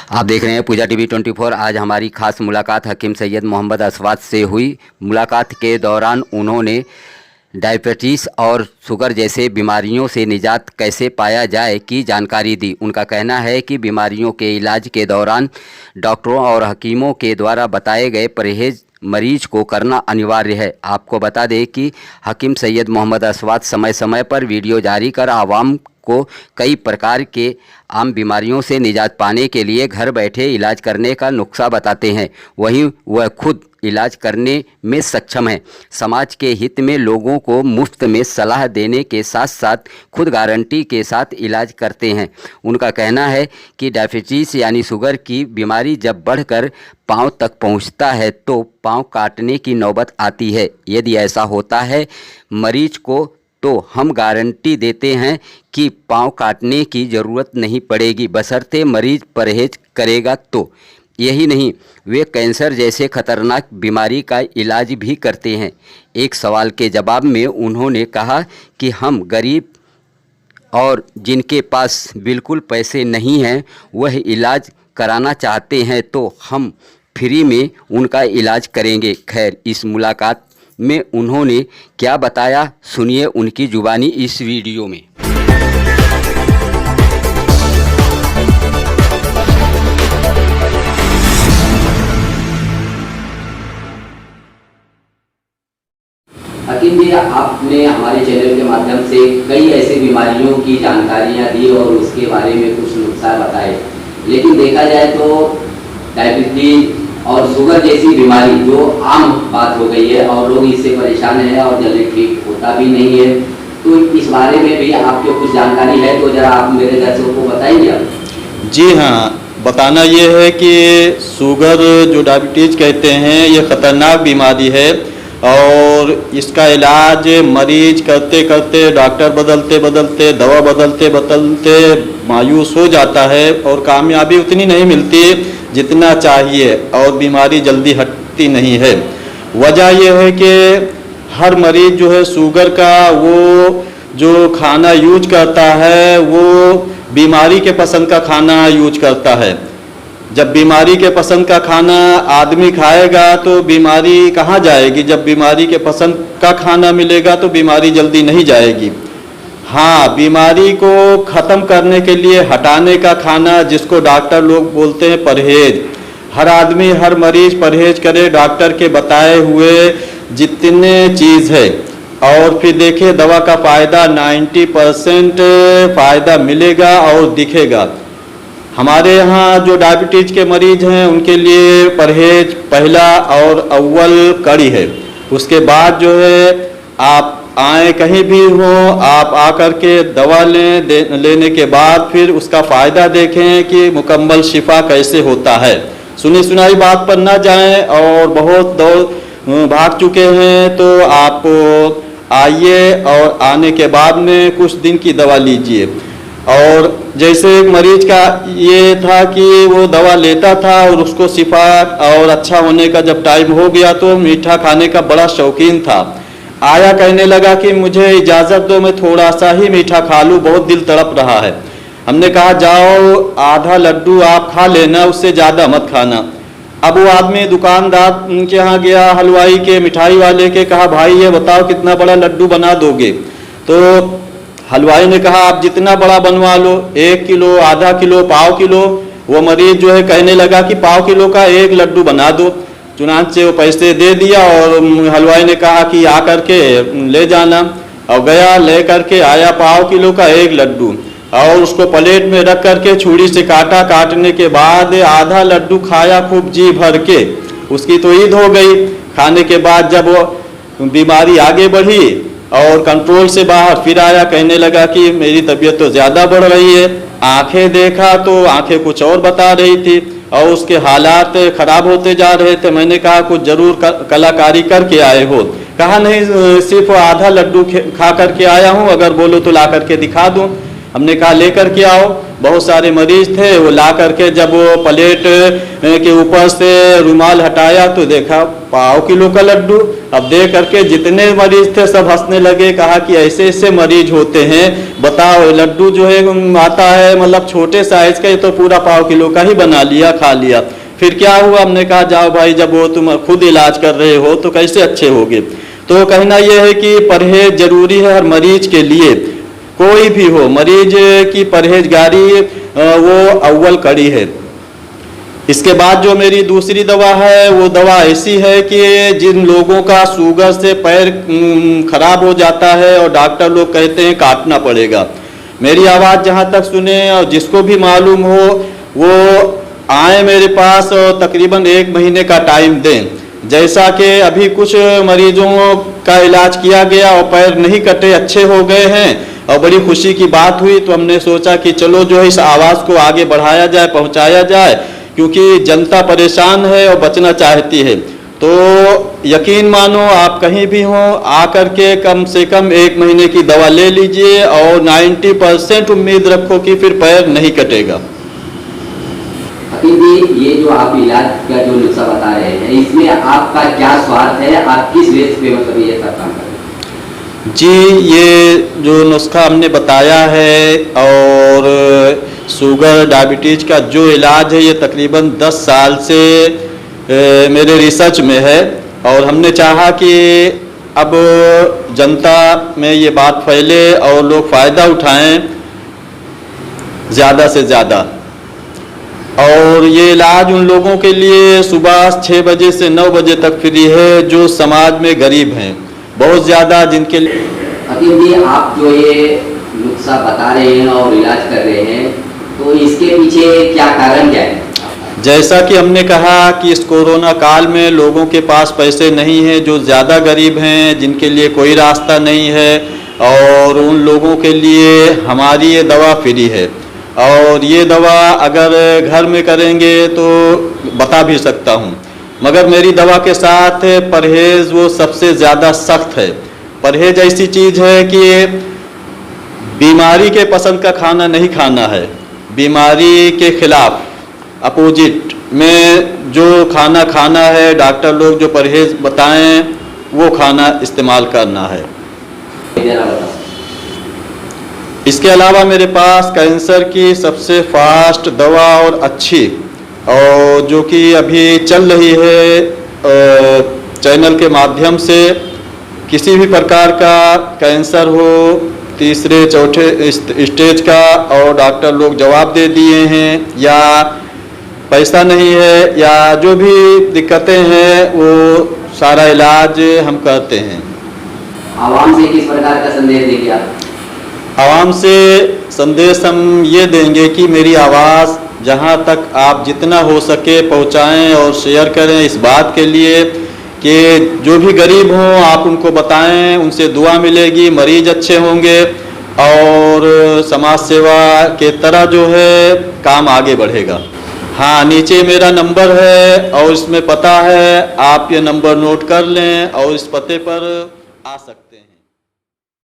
आप देख रहे हैं पूजा टीवी 24। आज हमारी खास मुलाकात हकीम सैयद मोहम्मद असवाद से हुई। मुलाकात के दौरान उन्होंने डायबिटीज़ और शुगर जैसे बीमारियों से निजात कैसे पाया जाए की जानकारी दी। उनका कहना है कि बीमारियों के इलाज के दौरान डॉक्टरों और हकीमों के द्वारा बताए गए परहेज़ मरीज को करना अनिवार्य है। आपको बता दें कि हकीम सैयद मोहम्मद असवाद समय समय पर वीडियो जारी कर आवाम को कई प्रकार के आम बीमारियों से निजात पाने के लिए घर बैठे इलाज करने का नुस्खा बताते हैं। वहीं वह खुद इलाज करने में सक्षम है। समाज के हित में लोगों को मुफ्त में सलाह देने के साथ साथ खुद गारंटी के साथ इलाज करते हैं। उनका कहना है कि डायबिटीज़ यानी शुगर की बीमारी जब बढ़कर पाँव तक पहुंचता है तो पाँव काटने की नौबत आती है। यदि ऐसा होता है मरीज को तो हम गारंटी देते हैं कि पाँव काटने की ज़रूरत नहीं पड़ेगी, बशर्ते मरीज परहेज करेगा तो। यही नहीं, वे कैंसर जैसे खतरनाक बीमारी का इलाज भी करते हैं। एक सवाल के जवाब में उन्होंने कहा कि हम गरीब और जिनके पास बिल्कुल पैसे नहीं हैं वह इलाज कराना चाहते हैं तो हम फ्री में उनका इलाज करेंगे। खैर, इस मुलाकात में उन्होंने क्या बताया, सुनिए उनकी जुबानी इस वीडियो में। हकीम जी, आपने हमारे चैनल के माध्यम से कई ऐसे बीमारियों की जानकारियां दी और उसके बारे में कुछ नुस्खा बताए, लेकिन देखा जाए तो डायबिटीज और शुगर जैसी बीमारी जो आम बात हो गई है और लोग इससे परेशान हैं और जल्दी ठीक होता भी नहीं है, तो इस बारे में भी आपके कुछ जानकारी है तो ज़रा आप मेरे दर्शकों को बताइए आप। जी हाँ, बताना ये है कि शुगर जो डायबिटीज़ कहते हैं ये ख़तरनाक बीमारी है और इसका इलाज मरीज करते करते डॉक्टर बदलते बदलते दवा बदलते बदलते मायूस हो जाता है और कामयाबी उतनी नहीं मिलती जितना चाहिए और बीमारी जल्दी हटती नहीं है। वजह यह है कि हर मरीज जो है शुगर का वो जो खाना यूज करता है वो बीमारी के पसंद का खाना यूज करता है। जब बीमारी के पसंद का खाना आदमी खाएगा तो बीमारी कहाँ जाएगी? जब बीमारी के पसंद का खाना मिलेगा तो बीमारी जल्दी नहीं जाएगी। हाँ, बीमारी को ख़त्म करने के लिए हटाने का खाना, जिसको डॉक्टर लोग बोलते हैं परहेज। हर आदमी, हर मरीज परहेज करे डॉक्टर के बताए हुए जितने चीज़ है और फिर देखिए दवा का फ़ायदा 90% फ़ायदा मिलेगा और दिखेगा। हमारे यहाँ जो डायबिटीज़ के मरीज हैं उनके लिए परहेज पहला और अव्वल कड़ी है। उसके बाद जो है आप आए कहीं भी हो, आप आकर के दवा लेने के बाद फिर उसका फ़ायदा देखें कि मुकम्मल शिफा कैसे होता है। सुनी सुनाई बात पर ना जाएं और बहुत दौड़ भाग चुके हैं तो आप आइए और आने के बाद में कुछ दिन की दवा लीजिए। और जैसे मरीज का ये था कि वो दवा लेता था और उसको शिफा और अच्छा होने का जब टाइम हो गया तो मीठा खाने का बड़ा शौकीन था। आया कहने लगा कि मुझे इजाज़त दो, मैं थोड़ा सा ही मीठा खा लूँ, बहुत दिल तड़प रहा है। हमने कहा जाओ आधा लड्डू आप खा लेना, उससे ज़्यादा मत खाना। अब वो आदमी दुकानदार के यहाँ गया, हलवाई के, मिठाई वाले के, कहा भाई ये बताओ कितना बड़ा लड्डू बना दोगे? तो हलवाई ने कहा आप जितना बड़ा बनवा लो, 1 किलो, आधा किलो, पाव किलो। वो मरीज जो है कहने लगा कि पाव किलो का 1 लड्डू बना दो। चुनांच से वो पैसे दे दिया और हलवाई ने कहा कि आकर के ले जाना, और गया ले करके आया पाव किलो का 1 लड्डू और उसको प्लेट में रख करके छुरी से काटा। काटने के बाद आधा लड्डू खाया खूब जी भर के। उसकी तो ईद हो गई। खाने के बाद जब वो बीमारी आगे बढ़ी और कंट्रोल से बाहर फिर आया, कहने लगा कि मेरी तबीयत तो ज़्यादा बढ़ रही है। आंखें देखा तो आंखें कुछ और बता रही थी और उसके हालात ख़राब होते जा रहे थे। मैंने कहा कुछ ज़रूर कलाकारी करके आए हो? कहा नहीं, सिर्फ आधा लड्डू खा करके आया हूँ, अगर बोलो तो ला करके दिखा दूँ। हमने कहा लेकर के आओ। बहुत सारे मरीज थे, वो ला करके जब वो प्लेट के ऊपर से रुमाल हटाया तो देखा 1.5 किलो का लड्डू। अब देख करके जितने मरीज थे सब हंसने लगे, कहा कि ऐसे ऐसे मरीज होते हैं, बताओ लड्डू जो है आता है मतलब छोटे साइज का, ये तो पूरा 1.5 किलो का ही बना लिया, खा लिया। फिर क्या हुआ? हमने कहा जाओ भाई, जब वो तुम खुद इलाज कर रहे हो तो कैसे अच्छे होगे। तो कहना यह है कि परहेज जरूरी है हर मरीज के लिए, कोई भी हो मरीज की परहेजगारी वो अव्वल कड़ी है। इसके बाद जो मेरी दूसरी दवा है वो दवा ऐसी है कि जिन लोगों का शुगर से पैर खराब हो जाता है और डॉक्टर लोग कहते हैं काटना पड़ेगा, मेरी आवाज़ जहाँ तक सुने और जिसको भी मालूम हो वो आए मेरे पास और तकरीबन 1 महीने का टाइम दें। जैसा कि अभी कुछ मरीजों का इलाज किया गया और पैर नहीं कटे, अच्छे हो गए हैं और बड़ी खुशी की बात हुई। तो हमने सोचा कि चलो जो है इस आवाज़ को आगे बढ़ाया जाए, पहुंचाया जाए, क्योंकि जनता परेशान है और बचना चाहती है। तो यकीन मानो आप कहीं भी हो, आकर के कम से कम 1 महीने की दवा ले लीजिए और 90% उम्मीद रखो कि फिर पैर नहीं कटेगा। हकीम जी, ये जो आप इलाज का जो नुस्खा बता रहे हैं, इसमें आपका क्या स्वार्थ है? आप किस बेस पे मतलब ये सब काम कर रहे हैं? जी, ये जो नुस्खा हमने बताया है और शुगर डायबिटीज का जो इलाज है ये तकरीबन 10 साल से मेरे रिसर्च में है और हमने चाहा कि अब जनता में ये बात फैले और लोग फ़ायदा उठाएं ज़्यादा से ज़्यादा। और ये इलाज उन लोगों के लिए सुबह 6 बजे से 9 बजे तक फ्री है जो समाज में गरीब हैं बहुत ज़्यादा, जिनके लिए। हकीम जी, आप जो ये नुस्खा बता रहे हैं और इलाज कर रहे हैं, तो इसके पीछे क्या कारण क्या है? जैसा कि हमने कहा कि इस कोरोना काल में लोगों के पास पैसे नहीं हैं, जो ज़्यादा गरीब हैं, जिनके लिए कोई रास्ता नहीं है, और उन लोगों के लिए हमारी ये दवा फ्री है। और ये दवा अगर घर में करेंगे तो बता भी सकता हूँ, मगर मेरी दवा के साथ परहेज़ वो सबसे ज़्यादा सख्त है। परहेज़ ऐसी चीज़ है कि बीमारी के पसंद का खाना नहीं खाना है, बीमारी के खिलाफ अपोजिट में जो खाना खाना है, डॉक्टर लोग जो परहेज़ बताएं वो खाना इस्तेमाल करना है। इसके अलावा मेरे पास कैंसर की सबसे फास्ट दवा और अच्छी, और जो कि अभी चल रही है चैनल के माध्यम से, किसी भी प्रकार का कैंसर हो, तीसरे चौथे स्टेज का, और डॉक्टर लोग जवाब दे दिए हैं, या पैसा नहीं है, या जो भी दिक्कतें हैं वो सारा इलाज हम करते हैं। आवाम से किस प्रकार का संदेश देंगे आप? आवाम से संदेश हम ये देंगे कि मेरी आवाज़ जहाँ तक आप जितना हो सके पहुँचाएं और शेयर करें, इस बात के लिए कि जो भी गरीब हों आप उनको बताएं, उनसे दुआ मिलेगी, मरीज अच्छे होंगे और समाज सेवा के तरह जो है काम आगे बढ़ेगा। हाँ, नीचे मेरा नंबर है और इसमें पता है, आप ये नंबर नोट कर लें और इस पते पर आ सकते हैं।